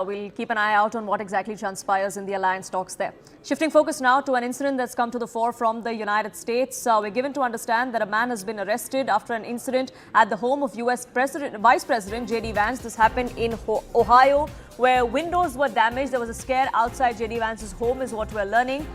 We'll keep an eye out on what exactly transpires in the alliance talks there. Shifting focus now to an incident that's come to the fore from the United States. We're given to understand that a man has been arrested after an incident at the home of U.S. Vice President J.D. Vance. This happened in Ohio, where windows were damaged. There was a scare outside J.D. Vance's home, is what we're learning.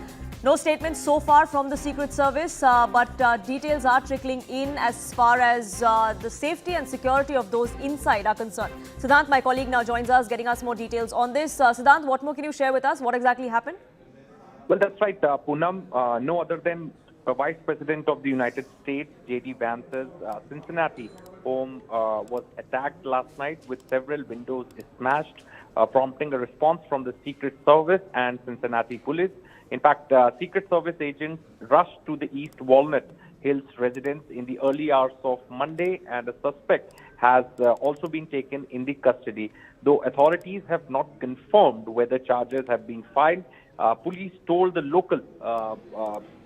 No statements so far from the Secret Service, but details are trickling in as far as the safety and security of those inside are concerned. Siddhant, my colleague, now joins us, getting us more details on this. Siddhant, what more can you share with us? What exactly happened? Well, that's right, Poonam. No other than the Vice President of the United States, J.D. Vance's Cincinnati home was attacked last night with several windows smashed, prompting a response from the Secret Service and Cincinnati police. In fact, Secret Service agents rushed to the East Walnut Hills residence in the early hours of Monday, and a suspect has also been taken in the custody. Though authorities have not confirmed whether charges have been filed, police told the local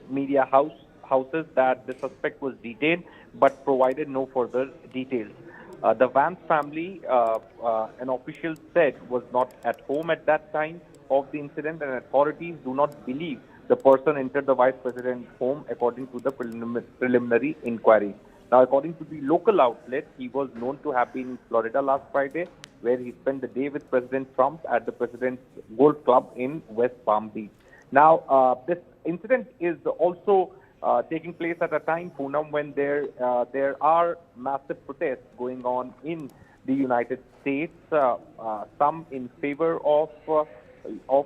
media houses that the suspect was detained, but provided no further details. The Vance family, an official said, was not at home at that time of the incident, and authorities do not believe the person entered the Vice President's home, according to the preliminary inquiry. Now, according to the local outlet, he was known to have been in Florida last Friday, where he spent the day with President Trump at the President's Golf Club in West Palm Beach. Now, this incident is also taking place at a time, Poonam, when there are massive protests going on in the United States, some in favor of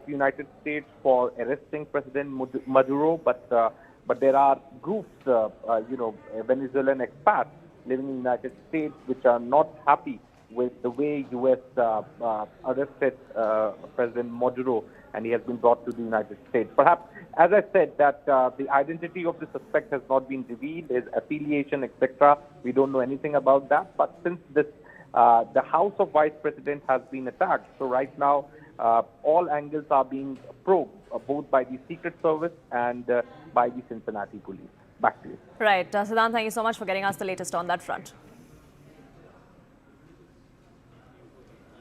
United States for arresting President Maduro, but there are groups, Venezuelan expats living in the United States, which are not happy with the way U.S. Arrested President Maduro, and he has been brought to the United States. Perhaps, as I said, that the identity of the suspect has not been revealed, his affiliation, etc. We don't know anything about that. But since this, the house of Vice President has been attacked, so right now all angles are being probed, both by the Secret Service and by the Cincinnati police. Back to you. Right. Siddhant, thank you so much for getting us the latest on that front.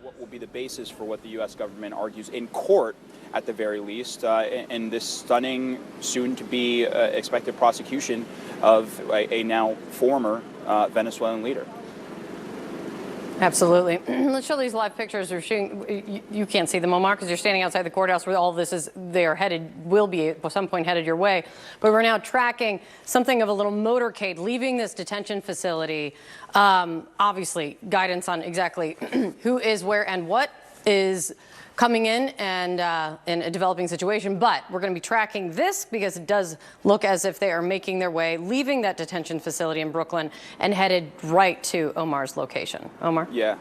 What will be the basis for what the U.S. government argues in court, at the very least, in this stunning, soon-to-be expected prosecution of a now former Venezuelan leader. Absolutely. Let's show these live pictures. They're shooting. You can't see them, Omar, because you're standing outside the courthouse where all this is. They're headed, will be at some point headed your way. But we're now tracking something of a little motorcade leaving this detention facility. Obviously, guidance on exactly who is where and what is coming in and in a developing situation. But we're going to be tracking this because it does look as if they are making their way, leaving that detention facility in Brooklyn and headed right to Omar's location. Omar? Yeah.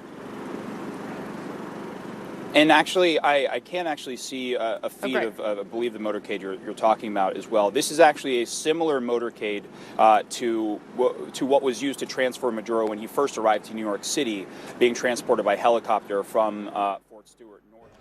And actually, I can actually see a feed of, I believe, the motorcade you're talking about as well. This is actually a similar motorcade to what was used to transfer Maduro when he first arrived to New York City, being transported by helicopter from Fort Stewart.